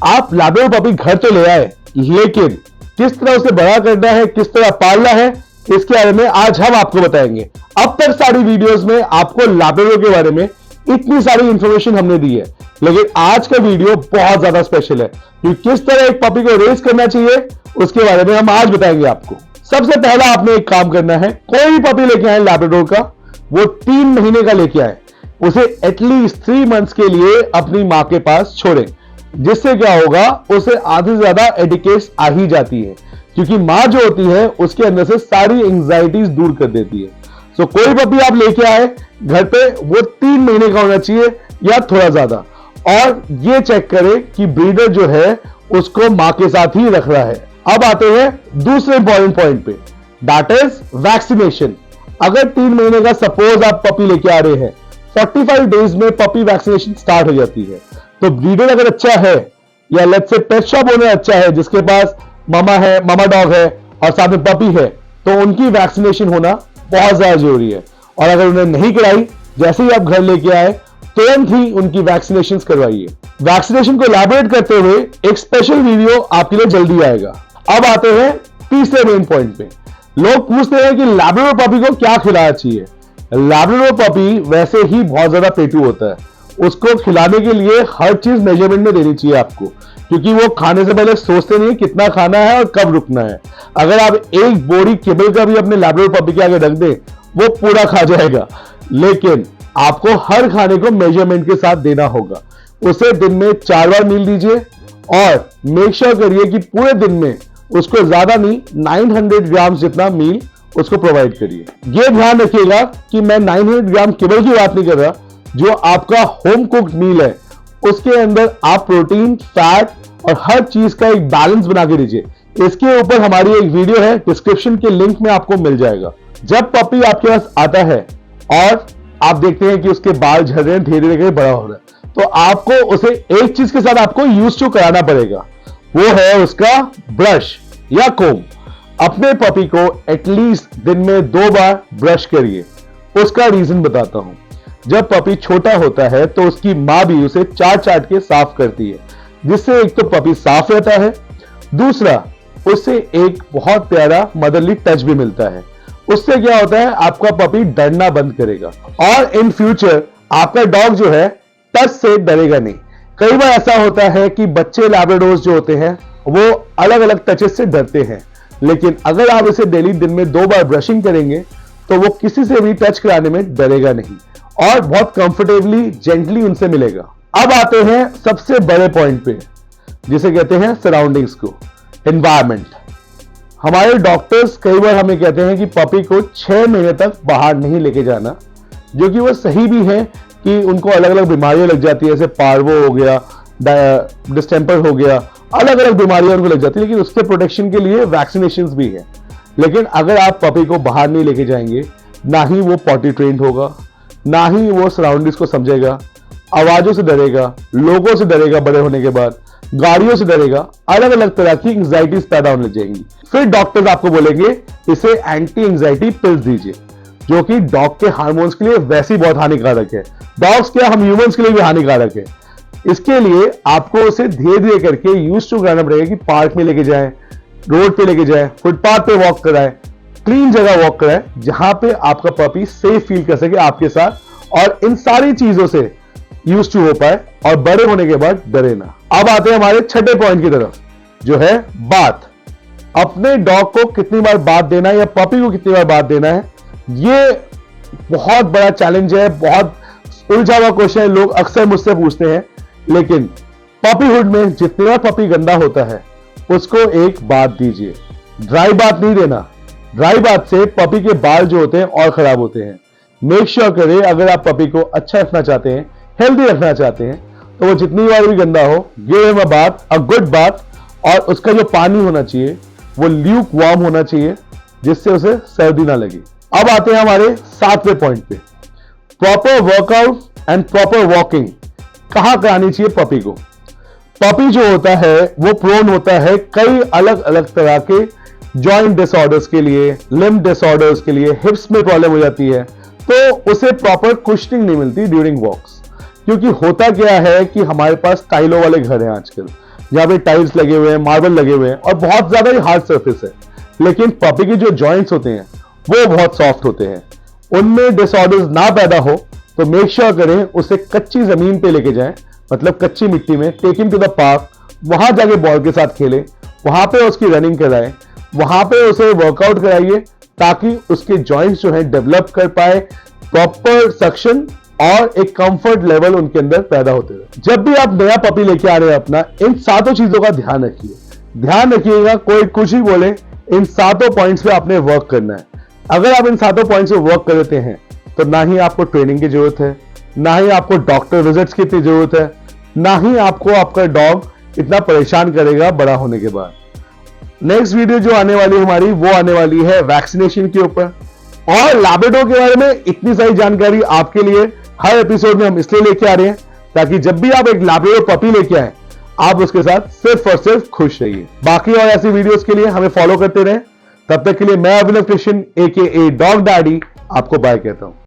आप Labrador puppy घर तो ले आए, लेकिन किस तरह उसे बड़ा करना है, किस तरह पालना है, इसके बारे में आज हम आपको बताएंगे। अब तक सारी वीडियोस में आपको लैब्राडोर के बारे में इतनी सारी इंफॉर्मेशन हमने दी है, लेकिन आज का वीडियो बहुत ज्यादा स्पेशल है क्योंकि किस तरह एक पपी को रेस करना चाहिए उसके बारे में हम आज बताएंगे आपको। सबसे पहला आपने एक काम करना है, कोई भी पपी लेके आए लैब्राडोर का, वो 3 महीने का लेके आए, उसे एटलीस्ट 3 मंथ्स के लिए अपनी मां के पास छोड़े, जिससे क्या होगा, उसे आधे से ज्यादा एटिकेट्स आ ही जाती है क्योंकि मां जो होती है उसके अंदर से सारी एंजाइटीज दूर कर देती है। सो कोई पपी आप लेके आए घर पे, वो 3 महीने का होना चाहिए या थोड़ा ज्यादा, और ये चेक करें कि ब्रीडर जो है उसको मां के साथ ही रख रहा है। अब आते हैं दूसरे इंपॉर्टेंट पॉइंट पे, दैट इज वैक्सीनेशन। अगर 3 महीने का सपोज आप पपी लेके आ रहे हैं, 45 डेज में पपी वैक्सीनेशन स्टार्ट हो जाती है। तो ब्रीडर अगर अच्छा है या let's say pet shop owner अच्छा है जिसके पास मामा डॉग है और साथ में पपी है, तो उनकी वैक्सीनेशन होना बहुत ज्यादा जरूरी है। और अगर उन्हें नहीं कराई, जैसे ही आप घर लेके आए तुरंत ही उनकी वैक्सीनेशन करवाइए। वैक्सीनेशन को इलैबोरेट करते हुए एक स्पेशल वीडियो आपके लिए जल्दी आएगा। अब आते हैं तीसरे मेन पॉइंट पे। लोग पूछते हैं कि लैब्राडोर पपी को क्या खिलाना चाहिए। लैब्राडोर पपी वैसे ही बहुत ज्यादा पेटू होता है, उसको खिलाने के लिए हर चीज मेजरमेंट में देनी चाहिए आपको, क्योंकि वो खाने से पहले सोचते नहीं कितना खाना है और कब रुकना है। अगर आप एक बोरी केबल का भी अपने लैब्राडोर पपी के आगे रख दें, वो पूरा खा जाएगा, लेकिन आपको हर खाने को मेजरमेंट के साथ देना होगा। उसे दिन में 4 बार मील दीजिए और मेक श्योर करिए कि पूरे दिन में उसको ज्यादा नहीं 900 ग्राम जितना मील उसको प्रोवाइड करिए। ये ध्यान रखिएगा कि मैं 900 ग्राम केवल की बात नहीं कर रहा, जो आपका होम कुक्ड मील है उसके अंदर आप प्रोटीन, फैट और हर चीज का एक बैलेंस बना के दीजिए। इसके ऊपर हमारी एक वीडियो है, डिस्क्रिप्शन के लिंक में आपको मिल जाएगा। जब पपी आपके पास आता है और आप देखते हैं कि उसके बाल झड़ रहे हैं, धीरे धीरे बड़ा हो रहा है, तो आपको उसे एक चीज के साथ आपको यूज टू कराना पड़ेगा, वो है उसका ब्रश या कोम। अपने पपी को एटलीस्ट दिन में 2 बार ब्रश करिए। उसका रीजन बताता हूं। जब पपी छोटा होता है तो उसकी मां भी उसे चाट के साफ करती है, जिससे एक तो पपी साफ रहता है, दूसरा उससे एक बहुत प्यारा मदरली टच भी मिलता है। उससे क्या होता है, आपका पपी डरना बंद करेगा और इन फ्यूचर आपका डॉग जो है टच से डरेगा नहीं। कई बार ऐसा होता है कि बच्चे लैब्राडोर्स जो होते हैं वो अलग अलग टचेस से डरते हैं, लेकिन अगर आप इसे डेली दिन में 2 बार ब्रशिंग करेंगे तो वो किसी से भी टच कराने में डरेगा नहीं और बहुत कंफर्टेबली जेंटली उनसे मिलेगा। अब आते हैं सबसे बड़े पॉइंट पे, जिसे कहते हैं सराउंडिंग्स को, एनवायरमेंट। हमारे डॉक्टर्स कई बार हमें कहते हैं कि पपी को 6 महीने तक बाहर नहीं लेके जाना, जो कि वो सही भी है कि उनको अलग अलग बीमारियां लग जाती है, जैसे पार्वो हो गया, डिस्टेंपर हो गया, अलग अलग बीमारियां उनको लग जाती है, लेकिन उसके प्रोटेक्शन के लिए वैक्सीनेशंस भी है। लेकिन अगर आप पपी को बाहर नहीं लेके जाएंगे, ना ही वो पॉटी ट्रेंड होगा, ना ही वो सराउंडिंग्स को समझेगा, आवाजों से डरेगा, लोगों से डरेगा, बड़े होने के बाद गाड़ियों से डरेगा, अलग अलग तरह की एंजाइटीज पैदा होने लग जाएंगी। फिर डॉक्टर्स आपको बोलेंगे इसे एंटी एंजाइटी पिल्स दीजिए, जो कि डॉग के हार्मोन्स के लिए वैसे ही बहुत हानिकारक है। डॉग्स क्या, हम ह्यूमंस के लिए भी हानिकारक है। इसके लिए आपको उसे धीरे धीरे करके यूज टू कराना पड़ेगा कि पार्क में लेके जाए, रोड पे लेके जाए, फुटपाथ पे वॉक कराए, क्लीन जगह वॉक कराए, जहां पे आपका पपी सेफ फील कर सके आपके साथ, और इन सारी चीजों से यूज टू हो पाए और बड़े होने के बाद डरे ना। अब आते हैं हमारे छठे पॉइंट की तरफ, जो है बात। अपने डॉग को कितनी बार बात देना है या पपी को कितनी बार बात देना है, ये बहुत बड़ा चैलेंज है, बहुत उलझा हुआ क्वेश्चन है, लोग अक्सर मुझसे पूछते हैं। लेकिन पपीहुड में जितना पपी गंदा होता है उसको एक बात दीजिए, ड्राई बात नहीं देना। ड्राई बात से पपी के बाल जो होते हैं और खराब होते हैं। मेक श्योर करें, अगर आप पपी को अच्छा रखना चाहते हैं, हेल्दी रखना चाहते हैं, तो वो जितनी बार भी गंदा हो, गिव हिम अ बात, अ गुड बात, और उसका जो पानी होना चाहिए वो ल्यूक वार्म होना चाहिए, जिससे उसे सर्दी ना लगे। अब आते हैं हमारे 7वें पॉइंट पे, proper workout and proper walking कहां करानी चाहिए पपी को। पपी जो होता है वो प्रोन होता है कई अलग अलग तरह के जॉइंट डिसऑर्डर्स के लिए, लिम्ब डिसऑर्डर्स के लिए, हिप्स में प्रॉब्लम हो जाती है, तो उसे प्रॉपर कुशनिंग नहीं मिलती ड्यूरिंग वॉक्स। क्योंकि होता क्या है कि हमारे पास टाइलों वाले घर हैं आजकल, जहां पे टाइल्स लगे हुए हैं, मार्बल लगे हुए हैं और बहुत ज्यादा ही हार्ड सरफेस है, लेकिन पपी के जो जॉइंट्स होते हैं वो बहुत सॉफ्ट होते हैं। उनमें डिसऑर्डर्स ना पैदा हो तो मेक श्योर करें उसे कच्ची जमीन पे लेके जाएं, मतलब कच्ची मिट्टी में। Take him to the park, वहां जाके बॉल के साथ खेले, वहां पे उसकी रनिंग कराएं, वहां पे उसे वर्कआउट कराइए ताकि उसके जॉइंट्स जो है डेवलप कर पाए, प्रॉपर सक्शन और एक कंफर्ट लेवल उनके अंदर पैदा होते रहे। जब भी आप नया पपी लेके आ रहे हैं अपना, इन 7 चीजों का ध्यान रखिए। ध्यान रखिएगा, कोई कुछ ही बोले, इन 7 पॉइंट्स पे आपने वर्क करना है। अगर आप इन 7 पॉइंट्स पे वर्क कर लेते हैं तो ना ही आपको ट्रेनिंग की जरूरत है, ना ही आपको डॉक्टर विजिट्स की इतनी जरूरत है, ना ही आपको आपका डॉग इतना परेशान करेगा बड़ा होने के बाद। नेक्स्ट वीडियो जो आने वाली हमारी, वो आने वाली है वैक्सीनेशन के ऊपर। और लैब्राडोर के बारे में इतनी सारी जानकारी आपके लिए हर एपिसोड में हम इसलिए लेके आ रहे हैं ताकि जब भी आप एक लैब्राडोर पपी लेके आए, आप उसके साथ सिर्फ और सिर्फ खुश रहिए। बाकी और ऐसी वीडियोस के लिए हमें फॉलो करते रहें। तब तक के लिए मैं अभिनव कृष्ण AKA डॉग डैडी आपको बाय कहता हूं।